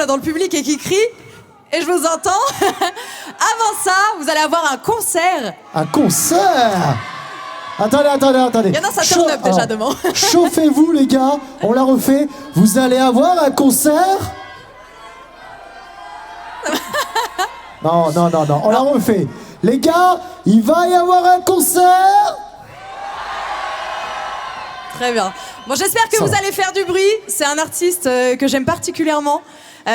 là dans le public et qui crie. Et je vous entends. Avant ça, vous allez avoir un concert. Un concert? Attendez. Il y en a, ça turn up déjà devant. Chauffez-vous les gars, on la refait. Vous allez avoir un concert? Non, on la refait. Les gars, il va y avoir un concert? Très bien. Bon, j'espère que vous allez faire du bruit. C'est un artiste que j'aime particulièrement,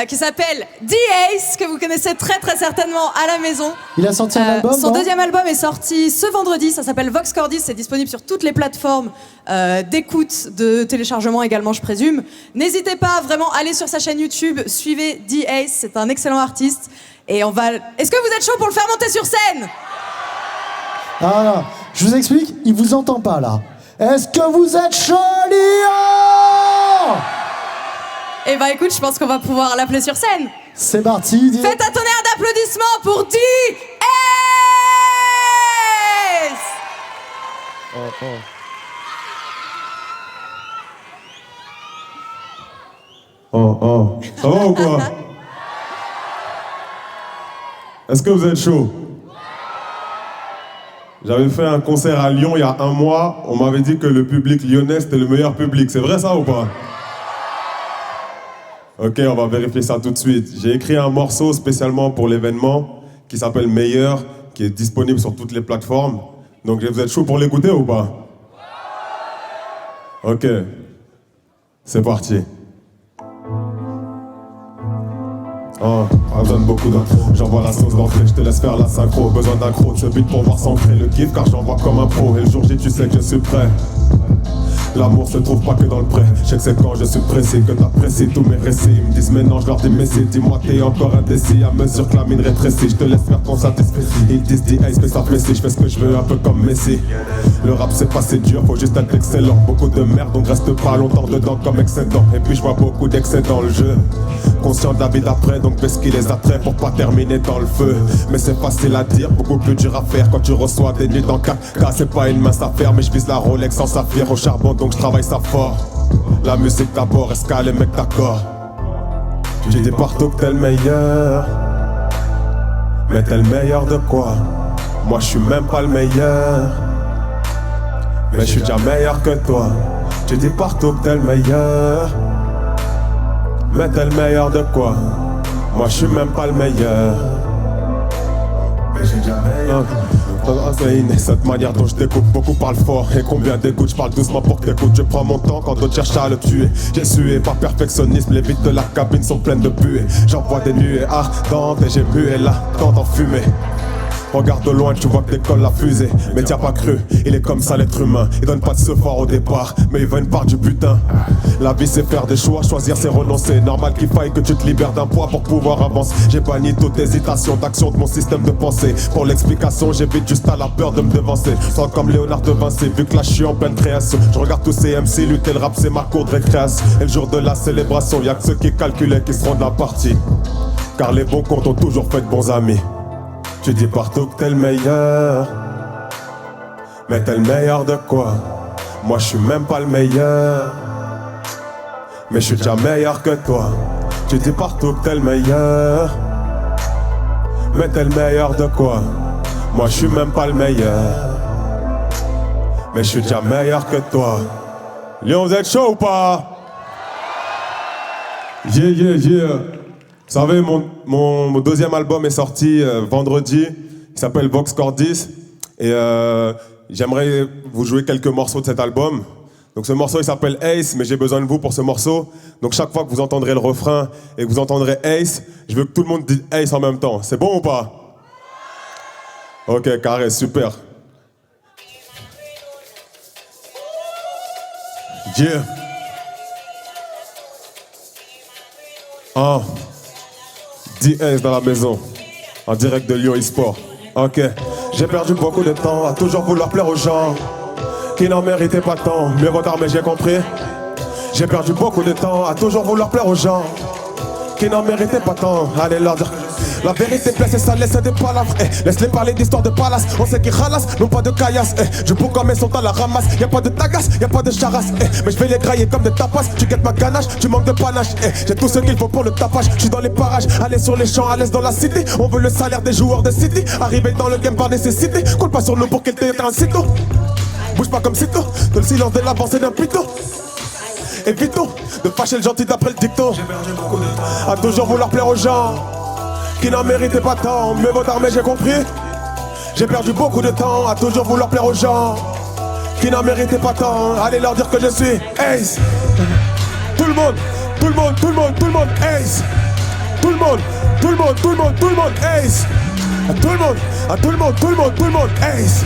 qui s'appelle D-Ace, que vous connaissez très certainement à la maison. Il a sorti un album, son deuxième album est sorti ce vendredi, ça s'appelle Vox Cordis, c'est disponible sur toutes les plateformes d'écoute, de téléchargement également, je présume. N'hésitez pas, vraiment, allez sur sa chaîne YouTube, suivez D-Ace, c'est un excellent artiste. Et on va... Est-ce que vous êtes chaud pour le faire monter sur scène? Non, je vous explique, il vous entend pas là. Est-ce que vous êtes chaud, Lyon? Eh ben écoute, je pense qu'on va pouvoir l'appeler sur scène. C'est parti. Faites un tonnerre d'applaudissements pour D-Ace. Ça va ou quoi? Est-ce que vous êtes chaud? J'avais fait un concert à Lyon il y a 1 mois. On m'avait dit que le public lyonnais c'était le meilleur public. C'est vrai ça ou pas? Ok, on va vérifier ça tout de suite. J'ai écrit un morceau spécialement pour l'événement qui s'appelle Meilleur, qui est disponible sur toutes les plateformes. Donc vous êtes chaud pour l'écouter ou pas? Ok, c'est parti. Pas besoin de beaucoup d'intro, j'envoie la sauce d'entrée, je te laisse faire la synchro. Besoin d'un croc, ce beat pour voir s'ancrer le kiff car j'envoie comme un pro. Et le jour J tu sais que je suis prêt. L'amour se trouve pas que dans le prêt. Je sais que c'est quand je suis pressé que t'apprécies tous mes récits. Ils me disent mais non, je leur dis mais si. Dis-moi t'es encore indécis à mesure que la mine rétrécit. Je te laisse faire ton satisfait. Ils disent D-Ace que ça fait si. Je fais ce que je veux un peu comme Messi. Le rap c'est pas si dur, faut juste être excellent. Beaucoup de merde donc reste pas longtemps dedans comme excédent. Et puis je vois beaucoup d'excès dans le jeu. Conscient de la vie d'après donc fais ce qui les attrait pour pas terminer dans le feu. Mais c'est facile à dire, beaucoup plus dur à faire quand tu reçois des nuits dans 4K. C'est pas une mince affaire mais je vise la Rolex sans saphir au charbon donc je travaille ça fort. La musique d'abord, est-ce qu'à les mecs d'accord? Tu dis partout que t'es le meilleur. Mais t'es le meilleur de quoi? Moi je suis même pas le meilleur. Mais je suis déjà meilleur que toi. Tu dis partout que t'es le meilleur. Mais t'es le meilleur de quoi? Moi je suis même pas le meilleur. Mais j'ai déjà meilleur. Cette manière dont je découpe, beaucoup parlent fort. Et combien d'écoutes, je parle doucement pour que t'écoutes. Je prends mon temps quand d'autres cherchent à le tuer. J'ai sué, pas perfectionnisme, les vitres de la cabine sont pleines de buée. J'envoie des nuées ardentes et j'ai mué là, tant d'en fumer. Regarde de loin, tu vois que décolle la fusée. Mais t'y as pas cru, il est comme ça l'être humain. Il donne pas de ce fort au départ, mais il veut une part du putain. La vie c'est faire des choix, choisir c'est renoncer. Normal qu'il faille que tu te libères d'un poids pour pouvoir avancer. J'ai banni toute hésitation d'action de mon système de pensée. Pour l'explication, j'évite juste à la peur de me devancer. Sans comme Léonard de Vinci, vu que là je suis en pleine création. Je regarde tous ces MC, lutter le rap c'est ma cour de récréation. Et le jour de la célébration, y'a que ceux qui calculaient qui seront de la partie. Car les bons comptes ont toujours fait de bons amis. Tu dis partout que t'es le meilleur. Mais t'es le meilleur de quoi? Moi je suis même pas le meilleur. Mais je suis déjà meilleur que toi. Tu dis partout que t'es le meilleur. Mais t'es le meilleur de quoi? Moi je suis même pas le meilleur. Mais je suis déjà meilleur que toi. Lyon, vous êtes chaud ou pas? Yeah. Vous savez, mon deuxième album est sorti vendredi. Il s'appelle Vox Cordis. Et j'aimerais vous jouer quelques morceaux de cet album. Donc ce morceau, il s'appelle Ace, mais j'ai besoin de vous pour ce morceau. Donc chaque fois que vous entendrez le refrain et que vous entendrez Ace, je veux que tout le monde dise Ace en même temps. C'est bon ou pas? Ok, carré, super. Yeah. D-Ace dans la maison, en direct de Lyon eSport. Ok, j'ai perdu beaucoup de temps à toujours vouloir plaire aux gens qui n'en méritaient pas tant. Mieux vaut tard mais j'ai compris. J'ai perdu beaucoup de temps à toujours vouloir plaire aux gens qui n'en méritaient pas tant. Allez leur dire que je La vérité blesse et ça laisse des palavres. Laisse-les parler d'histoire de palace. On sait qu'ils ralassent, non pas de caillasse. Du bon comme elles sont à la ramasse. Y'a pas de tagas, y'a pas de charas. Mais je vais les grailler comme des tapas. Tu guettes ma ganache, tu manques de panache. J'ai tout ce qu'il faut pour le tapage. Je suis dans les parages, aller sur les champs, à l'aise dans la cité. On veut le salaire des joueurs de City. Arriver dans le game par nécessité. Coule pas sur nous pour qu'il t'ait un sitôt. Bouge pas comme sitôt. De le silence de l'avancée d'un pito. Évitons de fâcher le gentil d'après le dicton. J'ai perdu beaucoup de temps à toujours vouloir plaire aux gens qui n'en méritaient pas tant. Mais votre armée, j'ai compris. J'ai perdu beaucoup de temps à toujours vouloir plaire aux gens qui n'en méritaient pas tant. Allez leur dire que je suis Ace. Tout le monde, tout le monde, tout le monde, tout le monde, Ace. Tout le monde, tout le monde, tout le monde, tout le monde, Ace. À tout le monde, à tout le monde, tout le monde, tout le monde, Ace.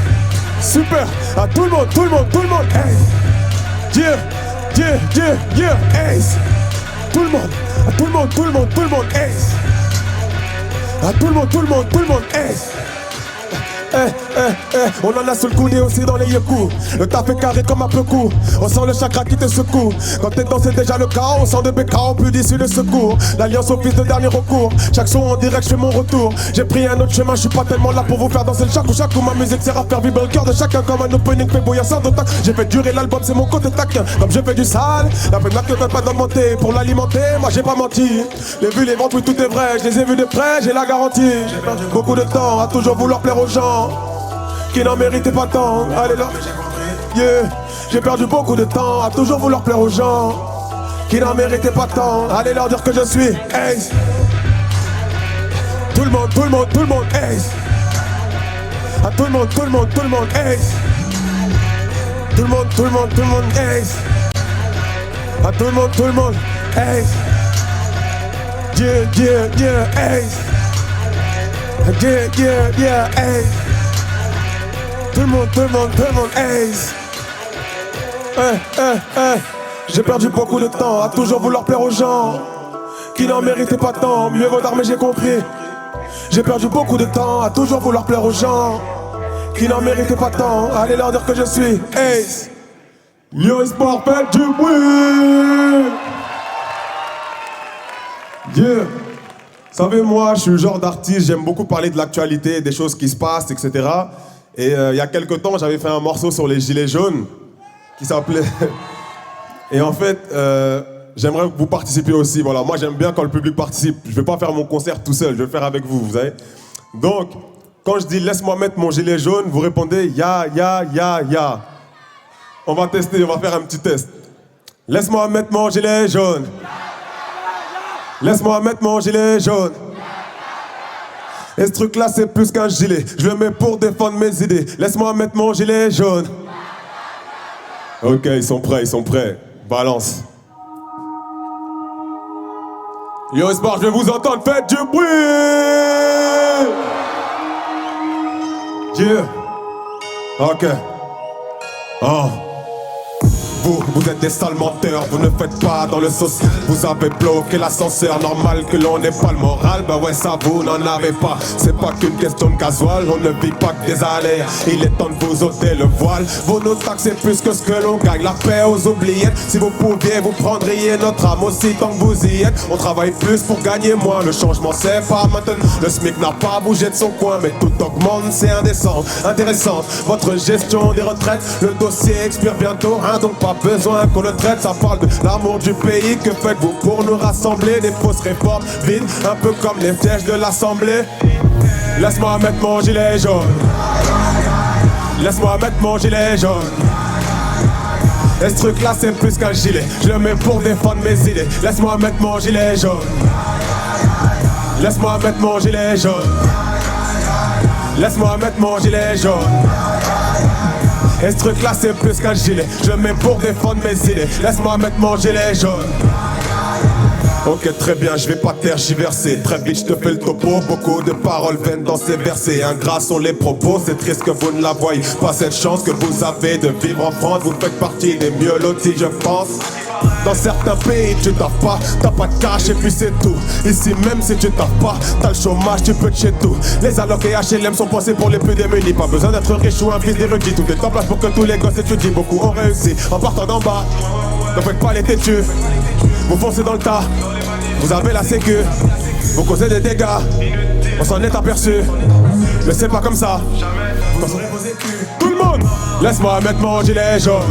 Super, à tout le monde, tout le monde, tout le monde, Ace. Yeah. Yeah, yeah, yeah, Ace. Tout le monde, à tout le monde, tout le monde, tout le monde, Ace. À tout le monde, tout le monde, tout le monde, Ace. On en a sous le coude et aussi dans les yeux-coups. Le taf est carré comme un peu coup. On sent le chakra qui te secoue. Quand t'es dans c'est déjà le chaos. On sent de BKO plus d'issue de secours. L'alliance au fils de dernier recours. Chaque son en direct je fais mon retour. J'ai pris un autre chemin, je suis pas tellement là pour vous faire danser le chaque coup. Ma musique sert à faire vibrer le cœur de chacun. Comme un opening fait bouillir sans d'attaque. J'ai fait durer l'album, c'est mon côté taquin. Comme je fais du sale, la peine que t'as pas d'augmenter. Pour l'alimenter, moi j'ai pas menti. Les vues, les ventes, oui tout est vrai. Je les ai vus de près, j'ai la garantie. J'ai perdu beaucoup de temps à toujours vouloir plaire aux gens qui n'en méritaient pas tant. Allez là, yeah. J'ai perdu beaucoup de temps à toujours vouloir plaire aux gens qui n'en méritaient pas tant. Allez leur dire que je suis Ace. Tout le monde, tout le monde, tout le monde, Ace. À tout le monde, tout le monde, tout le monde, Ace. Tout le monde, tout le monde, tout le monde, Ace. À tout le monde, Ace. Yeah, yeah, yeah, Ace. Yeah, yeah, yeah, Ace. Tout le monde, Ace. J'ai perdu beaucoup de temps à toujours vouloir plaire aux gens qui n'en méritaient pas tant. Mieux vaut d'armer, j'ai compris. J'ai perdu beaucoup de temps à toujours vouloir plaire aux gens qui n'en méritaient pas tant. Allez leur dire que je suis Ace. Yo Espoir, faites du bruit. Yeah. Savez, moi, je suis le genre d'artiste, j'aime beaucoup parler de l'actualité, des choses qui se passent, etc. Et il y a quelques temps, j'avais fait un morceau sur les gilets jaunes qui s'appelait... Et en fait, j'aimerais que vous participiez aussi. Voilà, moi, j'aime bien quand le public participe. Je vais pas faire mon concert tout seul, je vais le faire avec vous, vous savez. Donc, quand je dis « laisse-moi mettre mon gilet jaune », vous répondez « ya, ya, ya, ya ». On va tester, on va faire un petit test. Laisse-moi mettre mon gilet jaune. Laisse-moi mettre mon gilet jaune. Et ce truc-là, c'est plus qu'un gilet. Je le mets pour défendre mes idées. Laisse-moi mettre mon gilet jaune. Ok, ils sont prêts. Balance. Yo, Espoir, je vais vous entendre. Faites du bruit. Yeah. Ok. Oh. Vous êtes des sales menteurs, vous ne faites pas dans le social. Vous avez bloqué l'ascenseur, normal que l'on n'ait pas le moral. Bah ouais, ça vous n'en avez pas. C'est pas qu'une question de gasoil, on ne vit pas que des aléas. Il est temps de vous ôter le voile. Vous nous taxez plus que ce que l'on gagne. La paix aux oubliettes, si vous pouviez, vous prendriez notre âme aussi tant que vous y êtes. On travaille plus pour gagner moins, le changement c'est pas maintenant. Le SMIC n'a pas bougé de son coin, mais tout augmente, c'est indécent. Intéressante, votre gestion des retraites. Le dossier expire bientôt, hein, donc pas besoin qu'on le traite, ça parle de l'amour du pays. Que faites-vous pour nous rassembler? Des fausses réformes vides, un peu comme les sièges de l'Assemblée. Laisse-moi mettre mon gilet jaune. Laisse-moi mettre mon gilet jaune. Et ce truc là c'est plus qu'un gilet. Je le mets pour défendre mes idées. Laisse-moi mettre mon gilet jaune. Laisse-moi mettre mon gilet jaune. Laisse-moi mettre mon gilet jaune. Et ce truc là c'est plus qu'un gilet. Je le mets pour défendre mes idées. Laisse-moi mettre mon gilet jaune. Ok, très bien, je vais pas tergiverser. Très vite, je te fais le topo. Beaucoup de paroles viennent dans ces versets. Ingrats sont les propos, c'est triste que vous ne la voyez pas. Cette chance que vous avez de vivre en France. Vous faites partie des mieux lotis, je pense. Dans certains pays, tu taffes pas, t'as pas de cash et puis c'est tout. Ici même si tu taffes pas, t'as le chômage, tu peux te chez tout. Les allocs et HLM sont pensés pour les plus démunis. Pas besoin d'être riche ou un fils d'érudit. Tout est en place pour que tous les gosses étudient. Beaucoup ont réussi en partant d'en bas. Ne faites pas les têtus, vous foncez dans le tas. Vous avez la sécu, vous causez des dégâts, on s'en est aperçu, mais c'est pas comme ça. Tout le monde, laisse-moi mettre mon gilet jaune.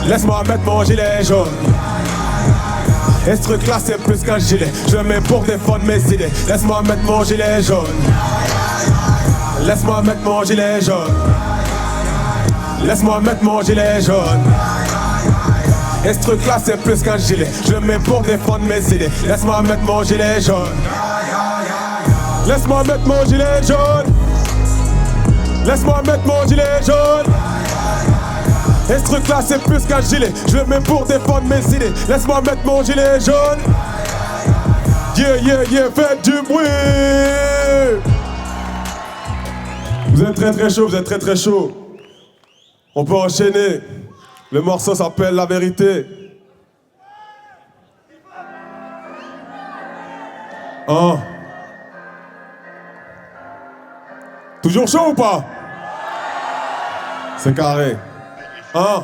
Laisse-moi mettre mon gilet jaune. Et ce truc là c'est plus qu'un gilet, je le mets pour défendre mes idées. Laisse-moi mettre mon gilet jaune. Laisse-moi mettre mon gilet jaune. Laisse-moi mettre mon gilet jaune. Et ce truc là c'est plus qu'un gilet, je le mets pour défendre mes idées. Laisse-moi mettre mon gilet jaune. Laisse-moi mettre mon gilet jaune. Laisse-moi mettre mon gilet jaune. Et ce truc là c'est plus qu'un gilet, je le mets pour défendre mes idées. Laisse-moi mettre mon gilet jaune. Yeah, yeah, yeah, faites du bruit. Vous êtes très très chaud, vous êtes très très chaud. On peut enchaîner. Le morceau s'appelle La Vérité. Hein? Toujours chaud ou pas? C'est carré. Hein?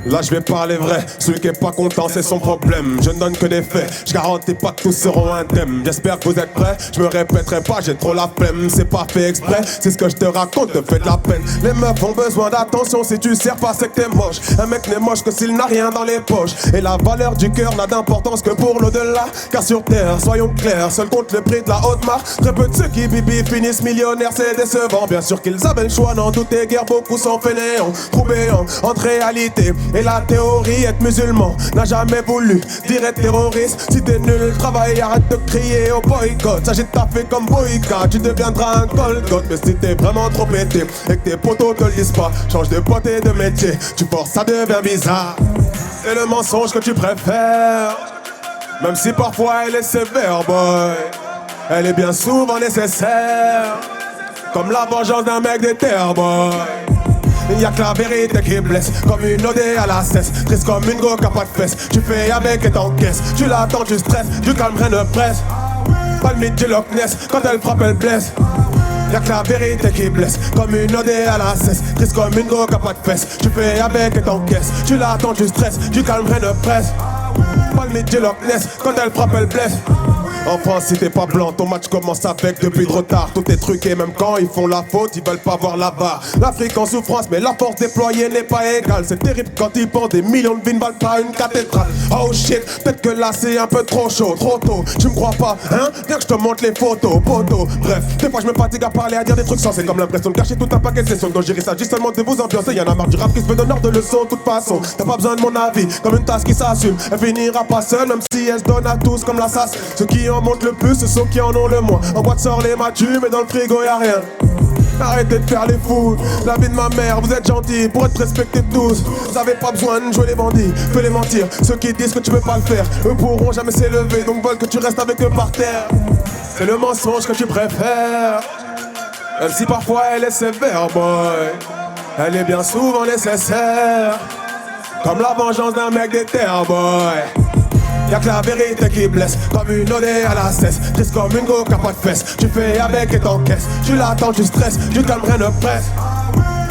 Là je vais parler vrai, celui qui est pas content c'est son problème. Je ne donne que des faits, je garantis pas que tous seront indemnes. J'espère que vous êtes prêts, je me répéterai pas, j'ai trop la flemme. C'est pas fait exprès, c'est ce que je te raconte, te fait de la peine. Les meufs ont besoin d'attention, si tu sers pas c'est que t'es moche. Un mec n'est moche que s'il n'a rien dans les poches. Et la valeur du cœur n'a d'importance que pour l'au-delà. Car sur terre, soyons clairs, seul compte le prix de la haute marque. Très peu de ceux qui bibi finissent millionnaires, c'est décevant. Bien sûr qu'ils avaient le choix, n'en doutez guère, beaucoup sont fainéants. Trou béant, entre réalité et la théorie, être musulman n'a jamais voulu dire être terroriste. Si t'es nul, travaille, arrête de crier au boycott. S'agit de taffer comme boycott, tu deviendras un colgote. Mais si t'es vraiment trop pété et que tes potos te le disent pas, change de pote et de métier, tu forces, ça devient bizarre. C'est le mensonge que tu préfères, même si parfois elle est sévère, boy. Elle est bien souvent nécessaire, comme la vengeance d'un mec des terres, boy. Y'a que la vérité qui blesse, comme une OD à la cesse. Triste comme une go qui a pas de fesses. Tu fais avec et t'encaisses, tu l'attends, tu stresses, du calme rien ne presse. Pas le mythe du Loch Ness, quand elle frappe elle blesse. Y'a que la vérité qui blesse, comme une OD à la cesse. Triste comme une go qui a pas de fesses. Tu fais avec et t'encaisses, tu l'attends, tu stresses, du calme rien ne presse. Pas le mythe du Loch Ness, quand elle frappe elle blesse. En France, si t'es pas blanc, ton match commence avec depuis de retard. Tout est truqué, même quand ils font la faute, ils veulent pas voir la barre. L'Afrique en souffrance, mais la force déployée n'est pas égale. C'est terrible quand ils pensent des millions de vies ne valent pas une cathédrale. Oh shit, peut-être que là c'est un peu trop chaud, trop tôt. Tu me crois pas, hein? Viens que je te montre les photos, poteau. Bref, des fois je me fatigue à parler, à dire des trucs sensés. Comme l'impression de cacher tout un paquet de sessions. Donc j'irai ça juste seulement de vous ambiancer. Y'en a marre du rap qui se veut donneur de leçons. De toute façon, t'as pas besoin de mon avis, comme une tasse qui s'assume. Elle finira pas seule, même si elle se donne à tous comme la sasse. Ceux qui en montent le plus, ceux qui en ont le moins. En boîte sort les matus, mais dans le frigo y'a rien. Arrêtez de faire les fous, la vie de ma mère, vous êtes gentils pour être respectés tous. Vous avez pas besoin de jouer les bandits, fais les mentir. Ceux qui disent que tu peux pas le faire, eux pourront jamais s'élever, donc veulent que tu restes avec eux par terre. C'est le mensonge que tu préfères, même si parfois elle est sévère, boy. Elle est bien souvent nécessaire, comme la vengeance d'un mec des terres, boy. Y'a que la vérité qui blesse, comme une OD à la cesse. Triste comme une go qui a pas de fesses. Tu fais avec et t'encaisses, tu l'attends, tu stresses, du calme rien ne presse.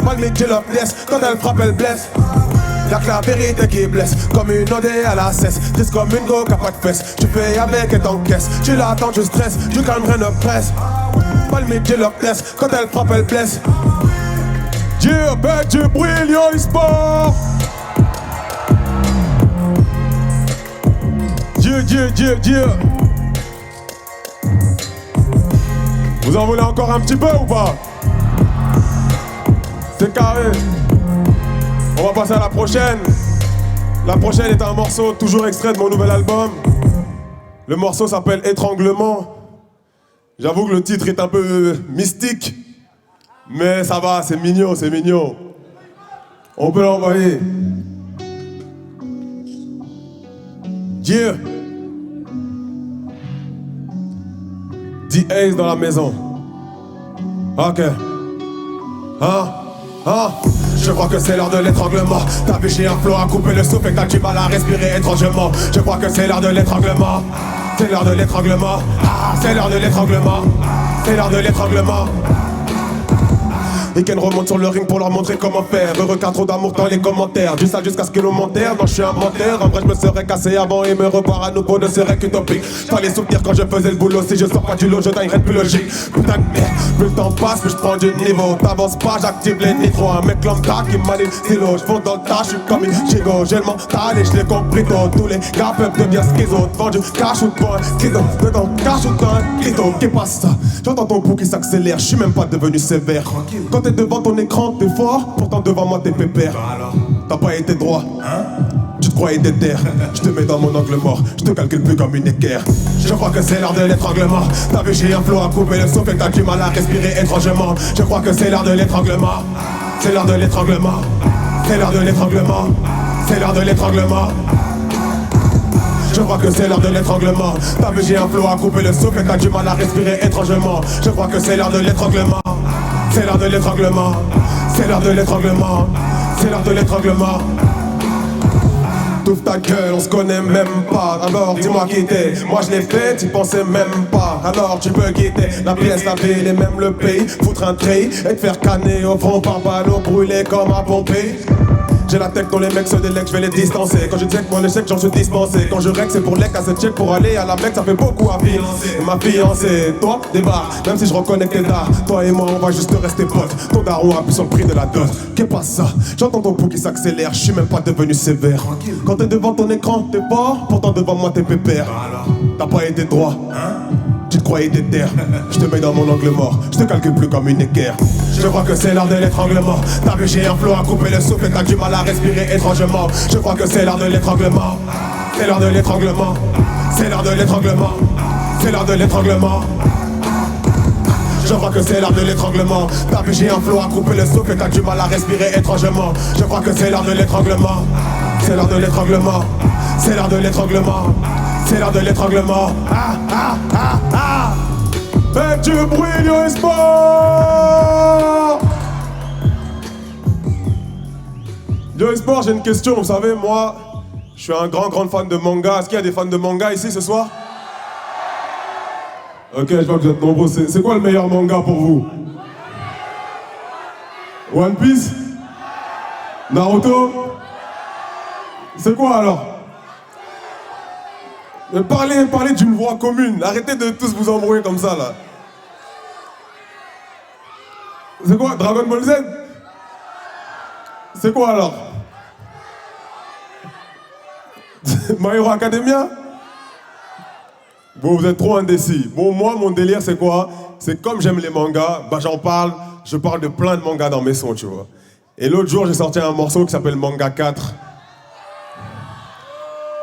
Pas le mythe du Loch Ness, quand elle frappe elle blesse. Y'a que la vérité qui blesse, comme une OD à la cesse. Triste comme une go qui a pas de fesses. Tu fais avec et t'encaisses, tu l'attends, tu stresses, du calme rien ne presse. Pas le mythe du Loch Ness, quand elle frappe elle blesse. Dieu, ben du bruit, Lyon e-sport. Dieu. Vous en voulez encore un petit peu ou pas? C'est carré. On va passer à la prochaine. La prochaine est un morceau toujours extrait de mon nouvel album. Le morceau s'appelle Étranglement. J'avoue que le titre est un peu mystique, mais ça va, c'est mignon, c'est mignon. On peut l'envoyer. Dieu. D-Ace dans la maison. Ok. Je crois que c'est l'heure de l'étranglement. T'as vu, j'ai un flot à couper le souffle et t'as du mal à respirer étrangement. Je crois que c'est l'heure de l'étranglement. C'est l'heure de l'étranglement. C'est l'heure de l'étranglement. C'est l'heure de l'étranglement. Et qu'elle remonte sur le ring pour leur montrer comment faire. Heureux qu'un trop d'amour dans les commentaires. Du sale jusqu'à ce qu'ils nous m'enterrent. Non, je suis un menteur. En vrai, je me serais cassé avant et me revoir à nouveau ne serait qu'utopique. Fallait soutenir quand je faisais le boulot. Si je sors pas du lot, je taillerais plus logique. Putain de merde, plus le temps passe, plus je prends du niveau. T'avances pas, j'active les nitros. Un mec lambda qui manie le stylo. Je fonce dans le tas, je suis comme une chigo. J'ai le mental et je l'ai compris tôt. Tous les gars peuvent devenir schizo. Devant du cash ou devant un schizo. Dedans cash ou dans un clito. Qu'est pas ça? J'entends ton pouls qui s'accélère. Je suis même pas devenu sévère. Quand t'es devant ton écran, t'es fort. Pourtant devant moi, t'es pépère. T'as pas été droit. Tu te croyais déter, je te mets dans mon angle mort, je te calcule plus comme une équerre. Je crois que c'est l'heure de l'étranglement. T'as vu, j'ai un flot à couper le souffle et t'as du mal à respirer étrangement. Je crois que c'est l'heure de l'étranglement. C'est l'heure de l'étranglement. C'est l'heure de l'étranglement. C'est l'heure de l'étranglement. Je crois que c'est l'heure de l'étranglement. T'as vu, j'ai un flot à couper le souffle et t'as du mal à respirer étrangement. Je crois que c'est l'heure de l'étranglement. C'est l'heure de l'étranglement. C'est l'heure de l'étranglement. C'est l'heure de l'étranglement. T'ouvres ta gueule, on se connaît même pas. Alors dis-moi qui t'es, moi je l'ai fait, t'y pensais même pas. Alors tu peux quitter la pièce, la ville et même le pays. Foutre un tri et te faire canner au front par ballon brûlé comme à Pompéi. J'ai la tête dont les mecs se délèguent, je vais les distancer. Quand je check mon échec, j'en suis dispensé. Quand je règle, c'est pour les cassettes check pour aller à la Mecque, ça fait beaucoup à financer. Ma fiancée, toi, débarre, même si je reconnais que t'es d'art. Toi et moi, on va juste rester potes. Ton daron appuie sur le prix de la dot. Qu'est pas ça? J'entends ton pouls qui s'accélère, je suis même pas devenu sévère. Quand t'es devant ton écran, t'es fort, pourtant devant moi, t'es pépère. T'as pas été droit, tu te croyais déter. Je te mets dans mon angle mort, je te calcule plus comme une équerre. Je crois que c'est l'heure de l'étranglement. T'as vu, j'ai un flot à couper le souffle et t'as du mal à respirer étrangement. Je crois que c'est l'heure de l'étranglement. C'est l'heure de l'étranglement. C'est l'heure de l'étranglement. C'est l'heure de l'étranglement. Je crois que c'est l'heure de l'étranglement. T'as vu, j'ai un flot à couper le souffle et t'as du mal à respirer étrangement. Je crois que c'est l'heure de l'étranglement. C'est l'heure de l'étranglement. C'est l'heure de l'étranglement. C'est l'heure de l'étranglement. Ah ah ah ah. Faites du bruit, Yo Sport. Yo Sport, j'ai une question. Vous savez, moi, je suis un grand fan de manga. Est-ce qu'il y a des fans de manga ici ce soir? Ok, je vois que vous êtes nombreux. C'est quoi le meilleur manga pour vous? One Piece? Naruto? C'est quoi alors? Parlez d'une voix commune. Arrêtez de tous vous embrouiller comme ça là. C'est quoi? Dragon Ball Z? C'est quoi alors? My Hero Academia? Bon, vous êtes trop indécis. Bon, moi, mon délire, c'est quoi? C'est comme j'aime les mangas, bah j'en parle, je parle de plein de mangas dans mes sons, tu vois. Et l'autre jour, j'ai sorti un morceau qui s'appelle Manga 4.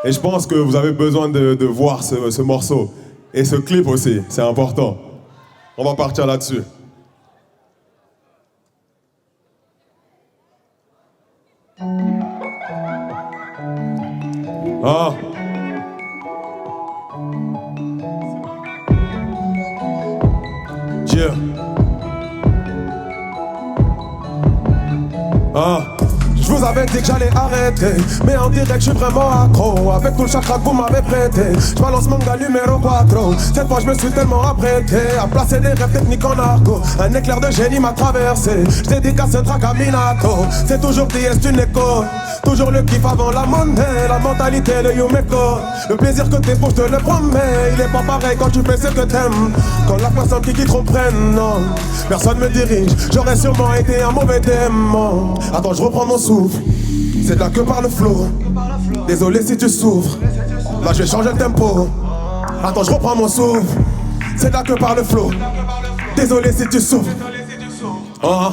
Et je pense que vous avez besoin de voir ce morceau. Et ce clip aussi, c'est important. On va partir là-dessus. Ah. Yeah. Ah. Je vous avais dit que j'allais arrêter, mais en direct je suis vraiment accro. Avec tout le chakra que vous m'avez prêté, je balance manga numéro 4. Cette fois je me suis tellement apprêté à placer des rêves techniques en argot. Un éclair de génie m'a traversé, je dédicace ce track à Minato. C'est toujours dit, est une école, toujours le kiff avant la monnaie. La mentalité, le Yumeko, le plaisir que t'es pour je te le promets. Il est pas pareil quand tu fais ce que t'aimes. Quand la personne qui te reprenne, non, personne me dirige, j'aurais sûrement été un mauvais démon. Attends, je reprends mon souffle. C'est là que par le flow. Désolé si tu souffres. Là je vais changer le tempo. Attends, je reprends mon souffle. C'est là que par le flow. Désolé si tu souffres. Ah.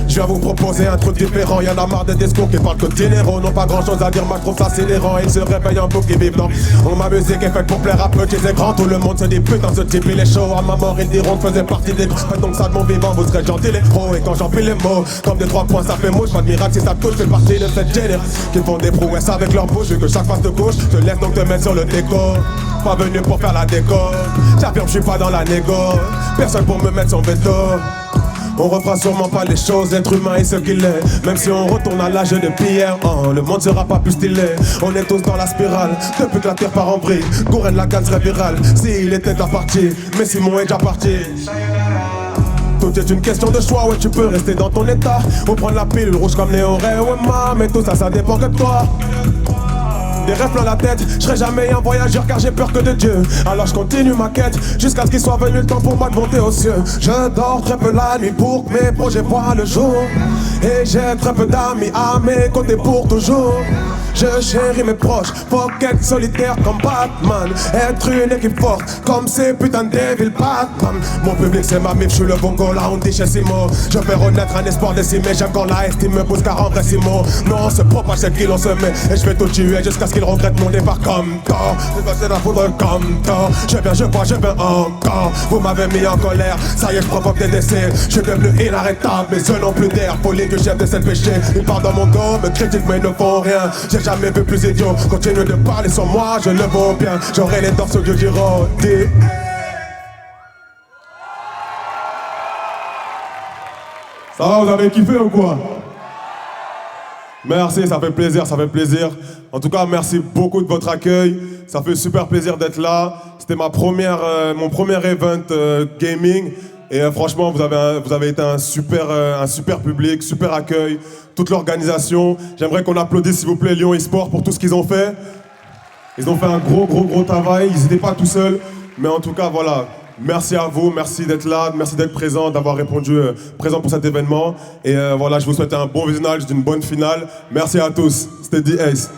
Je viens vous proposer un truc différent, y'en a marre des discours qui parlent que de dinero. N'ont pas grand chose à dire, moi je trouve ça sidérant. Ils se réveillent un peu qui vivent dans. Ma musique est faite pour plaire à petits et grands. Tout le monde se dit putain ce type il est chaud. À ma mort ils diront que faisait partie des grands. Donc ça de mon vivant, vous serez gentils les pros. Et quand j'empile les mots, comme des 3 points ça fait mouche. Pas de miracle si ça touche, fait partie de cette génère. Qui font des prouesses avec leur bouche. Vu que chaque face de gauche, je te laisse donc te mettre sur le déco. Pas venu pour faire la déco. J'affirme je suis pas dans la négo. Personne pour me mettre son veto. On refera sûrement pas les choses, l'être humain est ce qu'il est. Même si on retourne à l'âge de pierre, oh, le monde sera pas plus stylé. On est tous dans la spirale, depuis que la terre part en vrille. Gourenne la canne serait virale, s'il était déjà parti. Mais Simon est déjà parti. Tout est une question de choix, ouais tu peux rester dans ton état ou prendre la pilule rouge comme Léo Ray ou Emma. Mais tout ça, ça dépend que de toi. Des rêves plein la tête, je serai jamais un voyageur car j'ai peur que de Dieu. Alors je continue ma quête jusqu'à ce qu'il soit venu le temps pour moi de monter aux cieux. Je dors très peu la nuit pour que mes projets voient le jour. Et j'ai très peu d'amis à mes côtés pour toujours. Je chéris mes proches, faut qu'être solitaire comme Batman. Être une équipe forte comme ces putains de Devil Batman. Mon public c'est ma mif, je suis le bongo, là on dit chez Simo. Je fais renaître un espoir décimé, j'aime quand la estime me pousse car en vrai Simo. Non on se propage, c'est qu'il on se met. Et je vais tout tuer jusqu'à ce qu'il regrette mon départ comme temps. C'est passé la foudre comme temps. Je viens, je vois, je viens encore. Vous m'avez mis en colère, ça y est je provoque des décès. Je suis devenu inarrêtable, mes yeux n'ont plus d'air. Folie que chef de cette péché, ils parlent dans mon dos, me critiquent mais ils ne font rien. J'ai jamais vu plus idiot, continue de parler sur moi, je le vaux bien. J'aurai les torses du Giraudy. Ça va, vous avez kiffé ou quoi? Merci, ça fait plaisir, ça fait plaisir. En tout cas, merci beaucoup de votre accueil. Ça fait super plaisir d'être là. C'était mon premier event gaming. Et franchement, vous avez été un super public, super accueil, toute l'organisation. J'aimerais qu'on applaudisse, s'il vous plaît, Lyon eSport pour tout ce qu'ils ont fait. Ils ont fait un gros travail. Ils n'étaient pas tout seuls. Mais en tout cas, voilà. Merci à vous, merci d'être là, merci d'être présent, d'avoir répondu présent pour cet événement. Et voilà, je vous souhaite un bon visionnage d'une bonne finale. Merci à tous. C'était D-Ace.